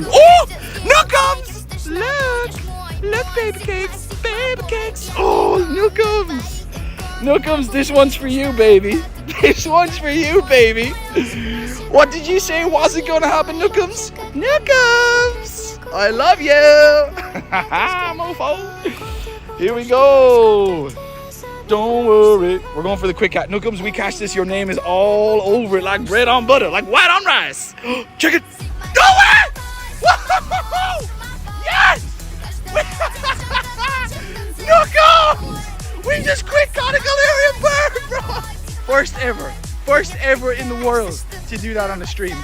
Oh! Nookums! Look, baby cakes, baby cakes. Oh, Nookums! Nookums, this one's for you, baby. This one's for you, baby. What did you say wasn't gonna happen, Nookums? Nookums! I love you! Mofo! Here we go! Don't worry. We're going for the quick cat. Nookums, we catch this. Your name is all over it like bread on butter, like white on rice. Check it. Go away! Whoa! Yes! Nookums! We just quick caught a Galarian bird, bro! First ever in the world to do that on the stream.